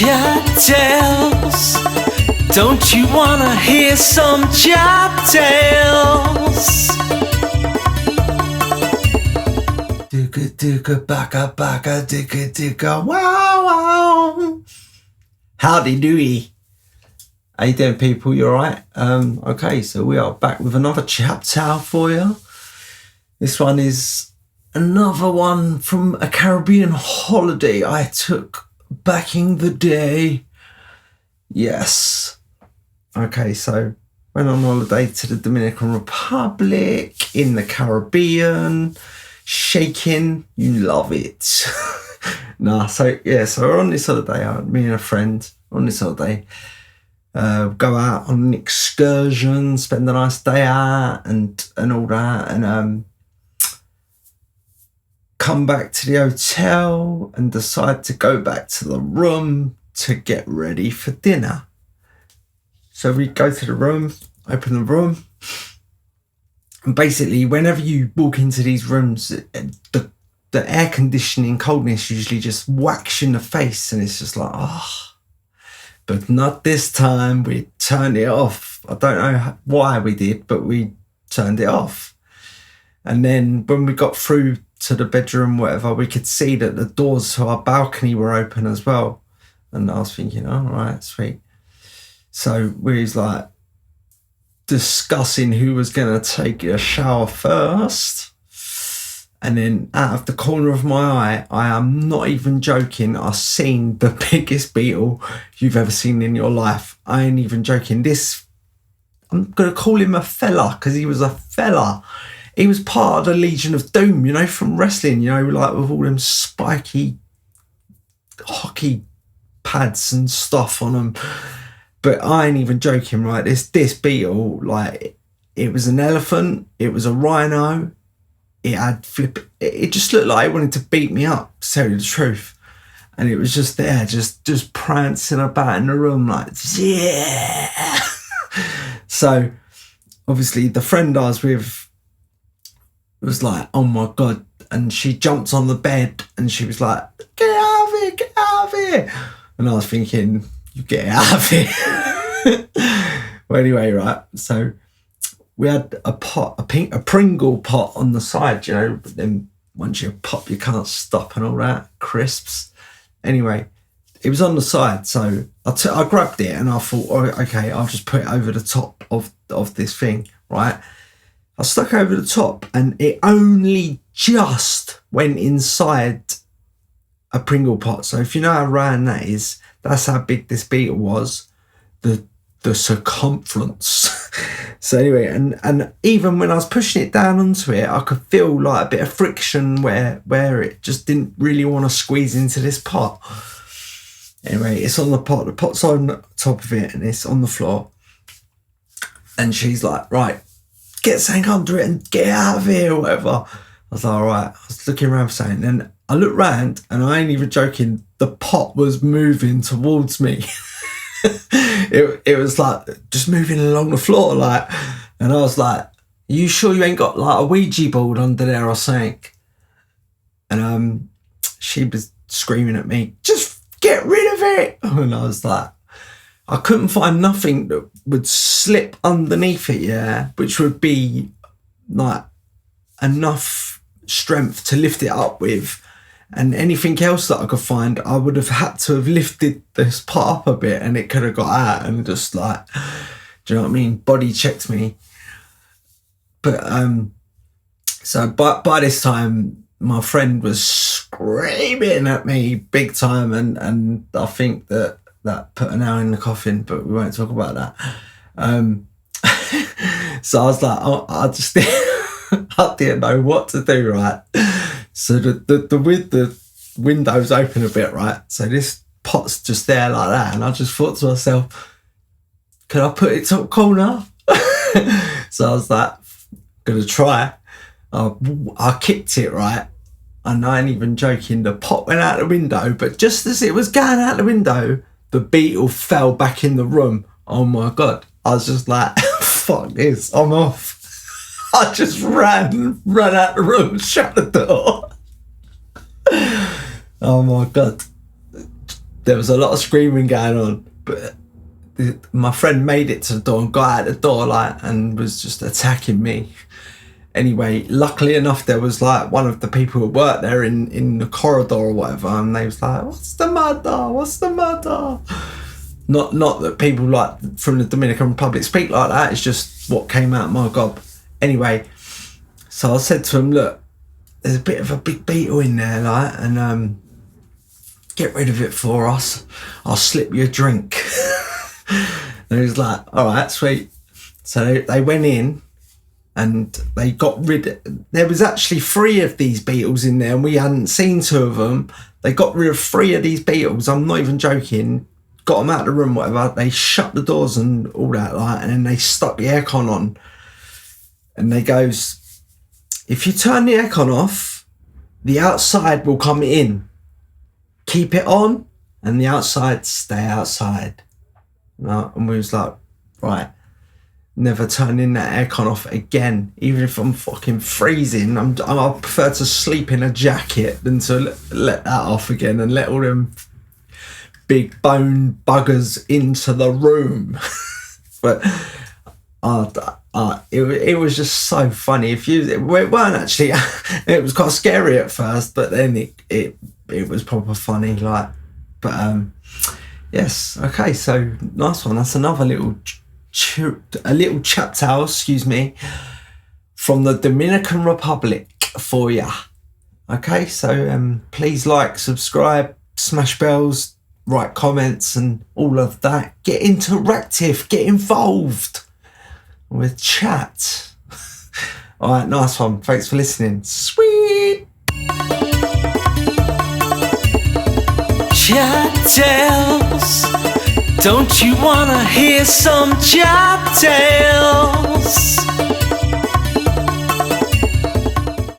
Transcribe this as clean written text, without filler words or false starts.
CHAP tales. Don't you wanna hear some CHAP tales? Digga digga baka baka digga digga wow wow. Howdy doody. How you doing, people? You alright? Okay, so we are back with another CHAP tale for you. This one is another one from a Caribbean holiday I took back in the day. Yes. Okay, so went on holiday to the Dominican Republic in the Caribbean. Shaking, you love it. So we're on this holiday, me and a friend on this holiday. Go out on an excursion, spend a nice day out and all that, and come back to the hotel and decide to go back to the room to get ready for dinner. So we go to the room, open the room, and basically whenever you walk into these rooms, the air conditioning coldness usually just whacks you in the face, and it's just like, oh. But not this time. We turned it off. I don't know why we did, but we turned it off. And then when we got through to the bedroom, whatever, we could see that the doors to our balcony were open as well. And I was thinking, all right, sweet. So we was like discussing who was going to take a shower first. And then out of the corner of my eye, I am not even joking, I seen the biggest beetle you've ever seen in your life. I ain't even joking. I'm going to call him a fella because he was a fella. He was part of the Legion of Doom, from wrestling, like with all them spiky hockey pads and stuff on them. But I ain't even joking, right? This beetle, like, it was an elephant, it was a rhino. It just looked like it wanted to beat me up, to tell you the truth. And it was just there, just prancing about in the room like, yeah. So obviously the friend I was with was like, oh my God. And she jumped on the bed and she was like, get out of here, get out of here. And I was thinking, you get out of here. Well, anyway, right. So we had a Pringle pot on the side, but then once you pop, you can't stop and all that, crisps. Anyway, it was on the side. So I grabbed it and I thought, oh, okay, I'll just put it over the top of this thing, right? I stuck over the top and it only just went inside a Pringle pot. So if you know how round that is, that's how big this beetle was, the circumference. So anyway, and even when I was pushing it down onto it, I could feel like a bit of friction where it just didn't really want to squeeze into this pot. Anyway, it's on the pot. The pot's on top of it and it's on the floor. And she's like, right, get something under it and get out of here or whatever. I was like, all right. I was looking around for something. And I looked round and I ain't even joking. The pot was moving towards me. It was like just moving along the floor, like, and I was like, are you sure you ain't got like a Ouija board under there or something? And she was screaming at me, just get rid of it. And I was like, I couldn't find nothing that would slip underneath it, which would be like enough strength to lift it up with. And anything else that I could find, I would have had to have lifted this pot up a bit and it could have got out and just like, do you know what I mean? Body checked me. But so by this time, my friend was screaming at me big time, and I think that put a nail in the coffin, but we won't talk about that. So I was like, I just I didn't know what to do, right? So the window's open a bit, right? So this pot's just there like that. And I just thought to myself, can I put it top corner? So I was like, gonna try. I kicked it, right? And I ain't even joking. The pot went out the window, but just as it was going out the window, the beetle fell back in the room. Oh my God. I was just like, fuck this, I'm off. I just ran out the room, shut the door. Oh my God. there was a lot of screaming going on, but my friend made it to the door and got out the door and was just attacking me. Anyway, luckily enough, there was one of the people who worked there in the corridor or whatever, and they was like, what's the matter? Not that people from the Dominican Republic speak like that, it's just what came out of my gob. Anyway, so I said to him, look, there's a bit of a big beetle in there, and get rid of it for us. I'll slip you a drink. And he was like, all right, sweet. So they went in and they got there was actually 3 of these beetles in there, and we hadn't seen 2 of them. They got rid of 3 of these beetles. I'm not even joking. Got them out of the room, whatever. They shut the doors and all that, and then they stuck the aircon on. And they goes, if you turn the aircon off, the outside will come in. Keep it on, and the outside stay outside. And we was like, right, never turning that aircon off again. Even if I'm fucking freezing, I prefer to sleep in a jacket than to let that off again and let all them big bone buggers into the room. But it was just so funny. It weren't actually, it was quite scary at first, but then it was proper funny. Yes, okay, so nice one. That's another little CHAP tale, from the Dominican Republic for ya. Okay, so please like, subscribe, smash bells, write comments and all of that. Get interactive, get involved with chat. All right, nice one. Thanks for listening. Sweet. Chat tales. Don't you wanna hear some chat tales?